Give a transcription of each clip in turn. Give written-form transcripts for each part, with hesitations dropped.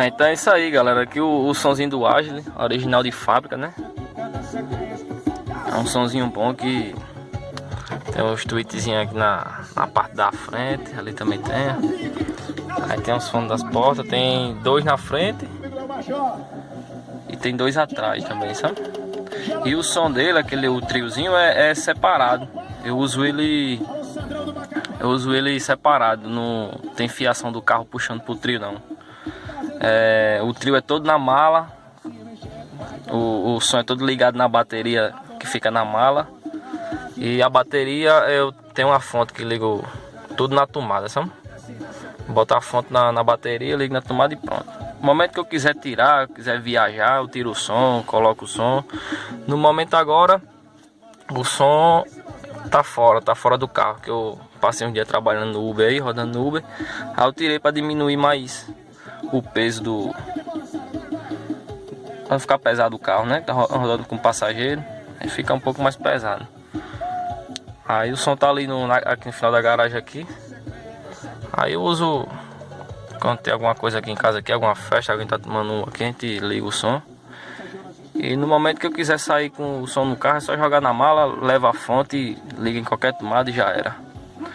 Então é isso aí, galera. Aqui o sonzinho do Agile, original de fábrica, né? É um sonzinho bom que tem uns tweetzinhos aqui na parte da frente. Ali também tem. Aí tem os fones das portas. Tem dois na frente e tem dois atrás também, sabe? E o som dele, o triozinho, é separado. Eu uso ele separado. Não tem fiação do carro puxando pro trio, não. O trio é todo na mala. O som é todo ligado na bateria que fica na mala. E a bateria eu tenho uma fonte que ligo tudo na tomada, sabe? Boto a fonte na bateria, ligo na tomada e pronto. No momento que eu quiser tirar, quiser viajar, eu tiro o som, coloco o som. No momento agora, o som tá fora do carro. Que eu passei um dia trabalhando no Uber aí, rodando no Uber. Aí eu tirei para diminuir mais o peso pra não ficar pesado o carro, né? Tá rodando com passageiro, aí fica um pouco mais pesado. Aí o som tá ali aqui no final da garagem aqui. Aí eu uso quando tem alguma coisa aqui em casa, aqui, alguma festa, alguém tá tomando um aqui, a gente liga o som. E no momento que eu quiser sair com o som no carro, é só jogar na mala, leva a fonte, liga em qualquer tomada e já era.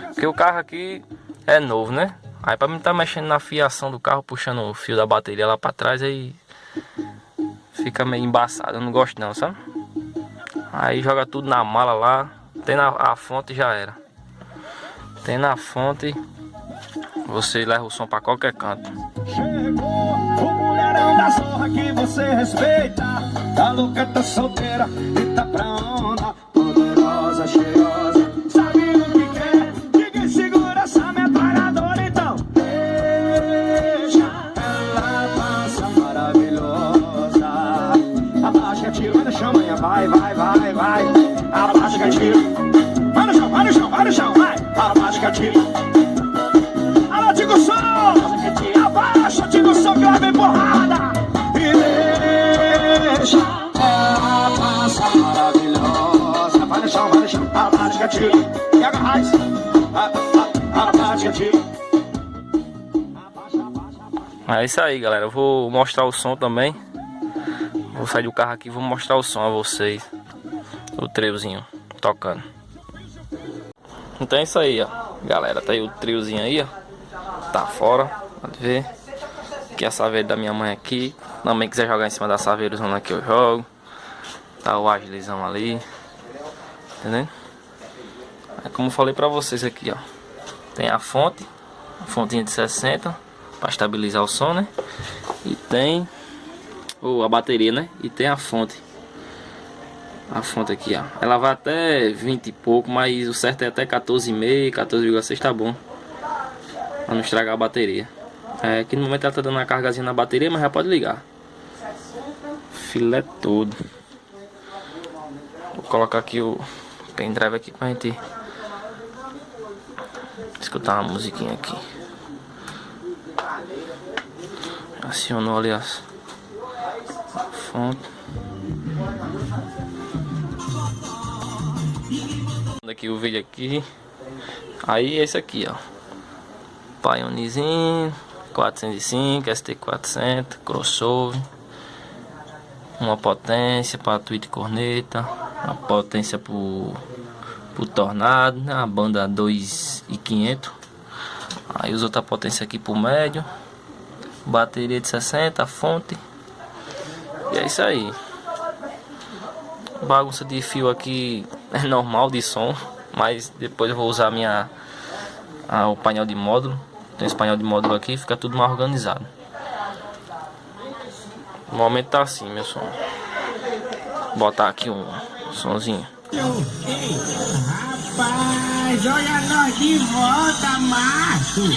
Porque o carro aqui é novo, né? Aí pra mim tá mexendo na fiação do carro, puxando o fio da bateria lá pra trás, aí fica meio embaçado, eu não gosto não, sabe? Aí joga tudo na mala lá, tem a fonte e já era. Tem na fonte, você leva o som pra qualquer canto. Chegou o mulherão da zorra que você respeita. Tá louca, tá solteira e tá pra onda. Poderosa, cheirosa, sabe o que quer. Ninguém segura essa metralhadora, então deixa ela passa maravilhosa. Abaixa, atira, vai no chão, manhã, vai. Abaixa, atira, vai no chão, vai. Abaixa, atira. Alô, Tigo Som! Abaixa, Tigo Som, que ela vem porrada! E deixa ela passar maravilhosa. Vai no chão, abaixa, atira. Pega a raiz. Abaixa, atira. É isso aí, galera. Eu vou mostrar o som também. Vou sair do carro aqui e vou mostrar o som a vocês. O triozinho tocando. Então é isso aí, ó. Galera, tá aí o triozinho aí, ó. Tá fora, pode ver. Aqui é a saveira da minha mãe aqui. Também quiser jogar em cima da saveirozona aqui, eu jogo. Tá o agilizão ali. Entendeu? É como eu falei pra vocês aqui, ó. Tem a fonte. A fontinha de 60 pra estabilizar o som, né? E tem a bateria, né? E tem a fonte. A fonte aqui, ó. Ela vai até 20 e pouco, mas o certo é até 14,5, 14,6 tá bom. Pra não estragar a bateria. Aqui no momento ela tá dando uma cargazinha na bateria, mas já pode ligar. Filé todo. Vou colocar aqui o pendrive aqui pra gente escutar uma musiquinha aqui. Acionou ali a fonte. Aqui o vídeo aqui. Aí esse aqui, ó. Pioneerzinho 405, ST400, crossover. Uma potência para tweet corneta. Uma potência pro tornado, né? A banda 2.500. Aí usa outra potência aqui pro médio. Bateria de 60, fonte. E é isso aí. Bagunça de fio aqui é normal de som, mas depois eu vou usar o painel de módulo. Tem esse painel de módulo aqui, fica tudo mais organizado. No momento tá assim, meu som. Vou botar aqui um sonzinho. Ei, rapaz, olha nós de volta, macho.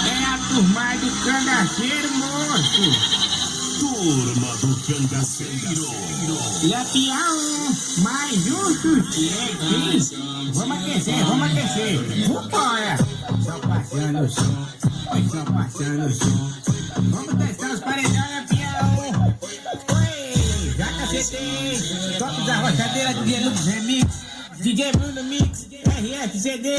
É a turma do cangaceiro, moço. Turma do Cangaceiro. Lampião, mais um sossego, hein? Vamos aquecer. Vambora. Só passando o som. Vamos testar os paredões, Lampião. Oi, já cacetei. Toque da rochadeira do Deluxe Remix. DJ Bruno Mix, RFCD.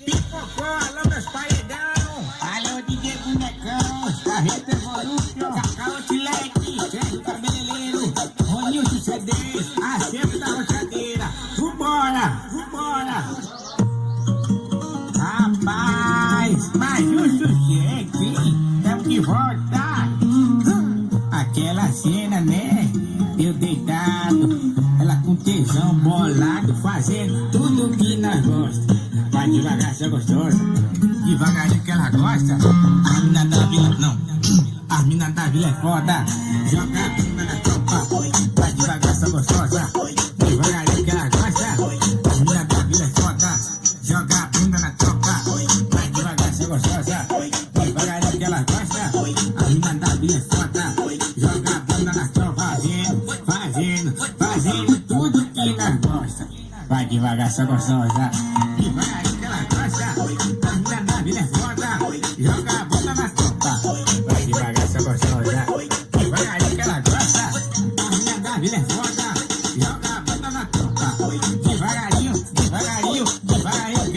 Pipocou, alô meus paredão. Alô DJ Bonecão. Carreta Evolution, Cacau Tileque, Sérgio Cabeleireiro, Ronilson CDs, acerto da rochadeira. Vambora, vambora. Rapaz, mas o sucesso, hein? Temos que voltar. Aquela cena, né? Eu deitado, ela com tesão bolado, fazendo tudo que nós gosta. Vai devagar, sua gostosa, devagarinho que ela gosta. A mina da vila, não, a mina da vila é foda. Joga a bunda na tropa, vai devagar, sua gostosa, devagarinho que ela gosta. A mina da vila é foda. Joga a bunda na tropa, vai devagar, sua gostosa, devagarinho que ela gosta. A mina da vila é foda. Joga a bunda na tropa, fazendo tudo que nós gosta. Vai devagar, sua gostosa, devagarinho que ela gosta. A mina da vila é foda. Joga a bunda na tropa, vai devagar, sua gostosa, devagarinho que ela gosta. A mina da vila é foda. Joga a bunda na tropa, devagarinho que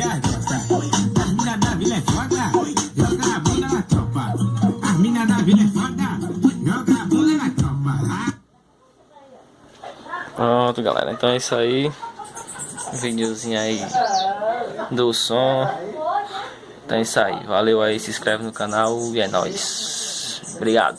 ela gosta. A mina da vila é foda. Joga a bunda na tropa. A mina da vila é foda. Joga a bunda na tropa. Pronto, galera, então é isso aí. Videozinho aí do som. Então é isso aí, valeu aí, se inscreve no canal e é nóis. Obrigado.